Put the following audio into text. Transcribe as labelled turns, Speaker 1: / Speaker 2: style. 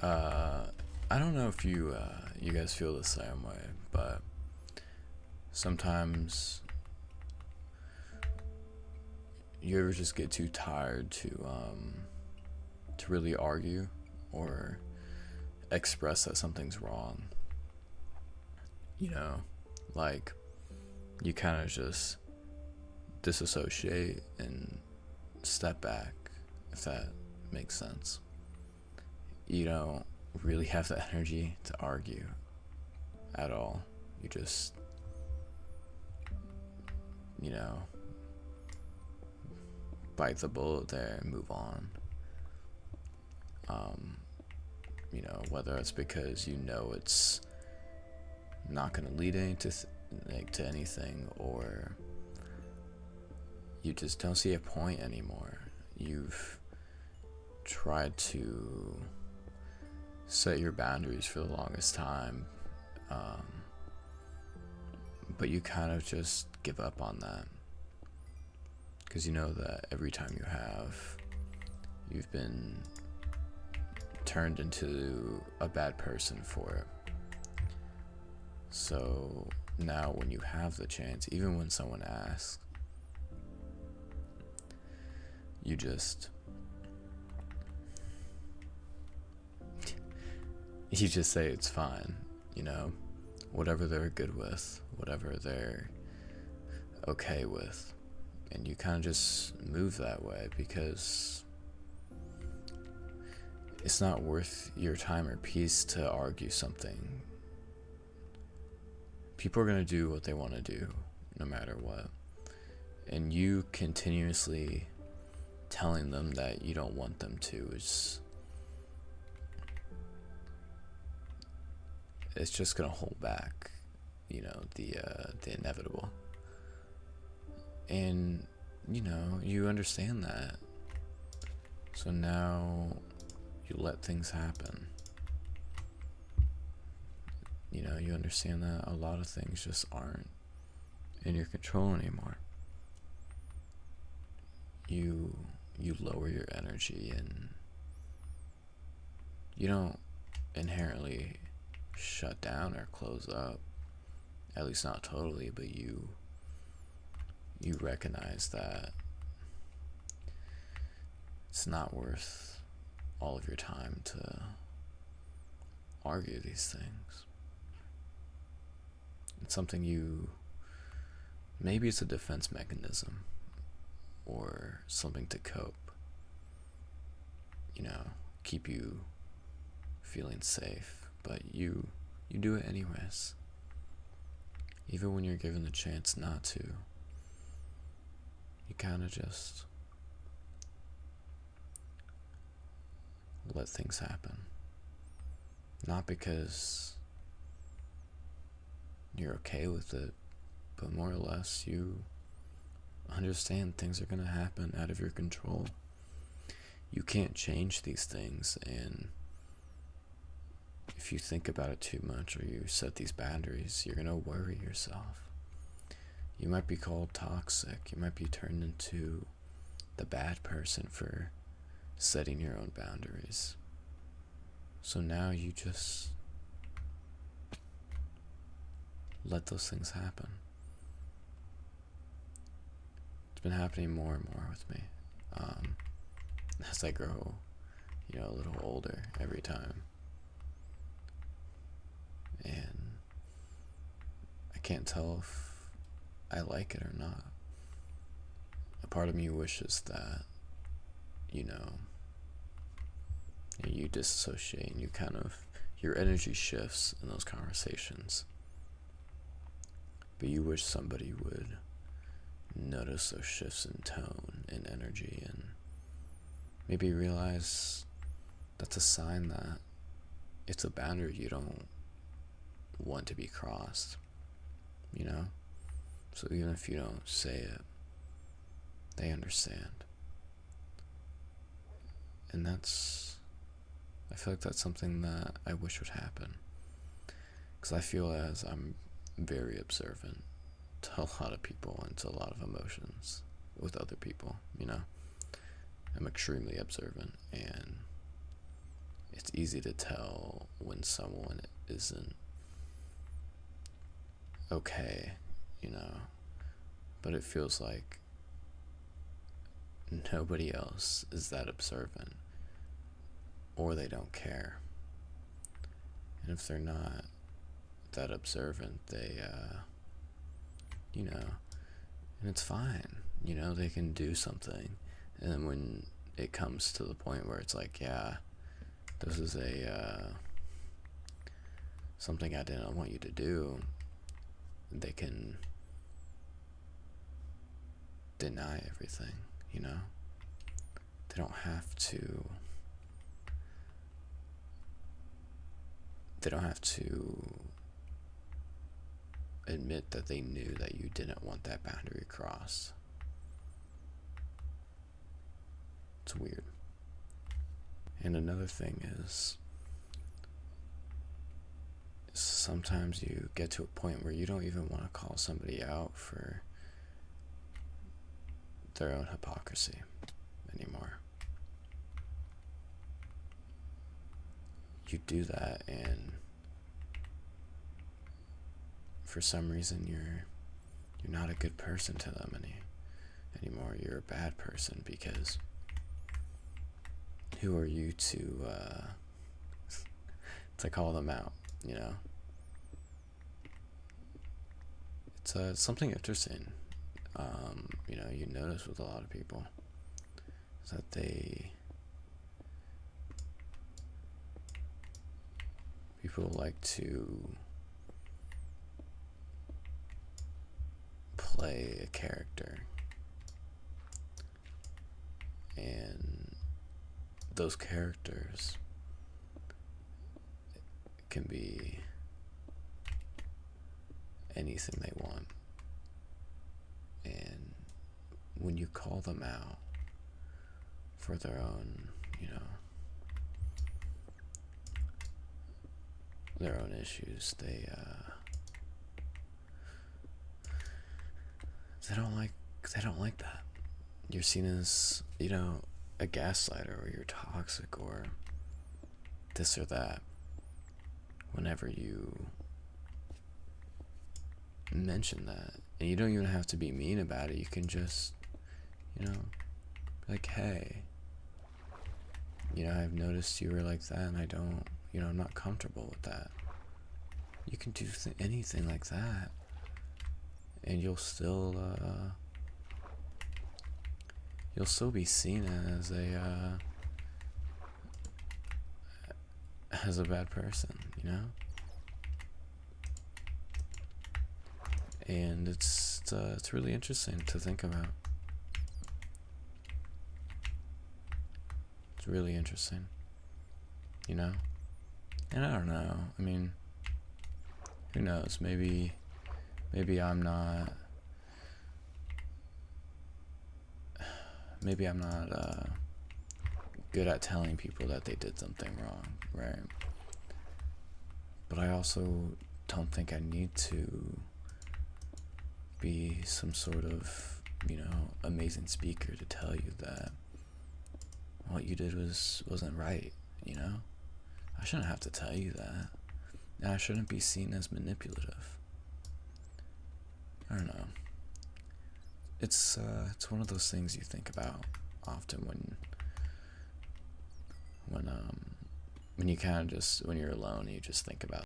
Speaker 1: Uh, I don't know if you guys feel the same way, but sometimes you ever just get too tired to really argue or express that something's wrong. You know, like you kind of just disassociate and step back, if that makes sense. You don't really have the energy to argue at all. You just, you know, bite the bullet there and move on. Um, whether it's because you know it's not going to lead to anything, or you just don't see a point anymore. You've tried to set your boundaries for the longest time, um, but you kind of just give up on that because you know that every time you've been turned into a bad person for it. So now when you have the chance, even when someone asks, you just say it's fine, whatever they're good with, whatever they're okay with. And you kind of just move that way because it's not worth your time or peace to argue something. People are going to do what they want to do no matter what. And you continuously telling them that you don't want them to is it's just going to hold back, the inevitable. And you understand that. So now you let things happen. You understand that a lot of things just aren't in your control anymore. You lower your energy, and you don't inherently shut down or close up, at least not totally, but you recognize that it's not worth all of your time to argue these things. It's something maybe it's a defense mechanism or something to cope, keep you feeling safe, but you do it anyways. Even when you're given the chance not to, you kind of just let things happen. Not because you're okay with it, but more or less you understand things are going to happen out of your control. You can't change these things, and if you think about it too much or you set these boundaries, you're going to worry yourself. You might be called toxic. You might be turned into the bad person for setting your own boundaries. So now you just let those things happen. It's been happening more and more with me as I grow, a little older every time. And I can't tell if I like it or not. A part of me wishes that, you disassociate and your energy shifts in those conversations. But you wish somebody would notice those shifts in tone and energy and maybe realize that's a sign that it's a boundary you don't want to be crossed, So even if you don't say it, they understand. And I feel like that's something that I wish would happen. Because I feel as I'm very observant to a lot of people and to a lot of emotions with other people, I'm extremely observant, and it's easy to tell when someone isn't okay, you know, but it feels like nobody else is that observant, or they don't care. And if they're not that observant, they, you know, and it's fine, you know, they can do something. And then when it comes to the point where it's like, yeah, this is something I didn't want you to do, they can deny everything, you know? They don't have to admit that they knew that you didn't want that boundary crossed. It's weird. And another thing is, sometimes you get to a point where you don't even want to call somebody out for their own hypocrisy anymore. You do that, and for some reason you're not a good person to them anymore. You're a bad person, because who are you to call them out, you know? It's something interesting, you know, you notice with a lot of people, is that people like to play a character, and those characters can be anything they want. And when you call them out for their own, you know, their own issues, they don't like that. You're seen as, you know, a gaslighter, or you're toxic, or this or that, whenever you mention that. And you don't even have to be mean about it. You can just, you know, be like, hey, you know, I've noticed you were like that, and I don't, you know, I'm not comfortable with that. You can do anything like that, and you'll still be seen as a bad person, you know? And it's really interesting to think about. It's really interesting, you know? And I don't know, I mean, who knows, maybe I'm not good at telling people that they did something wrong, right? But I also don't think I need to be some sort of, you know, amazing speaker to tell you that what you did wasn't right, you know? I shouldn't have to tell you that. And I shouldn't be seen as manipulative. I don't know. It's one of those things you think about often when you kind of just, when you're alone, you just think about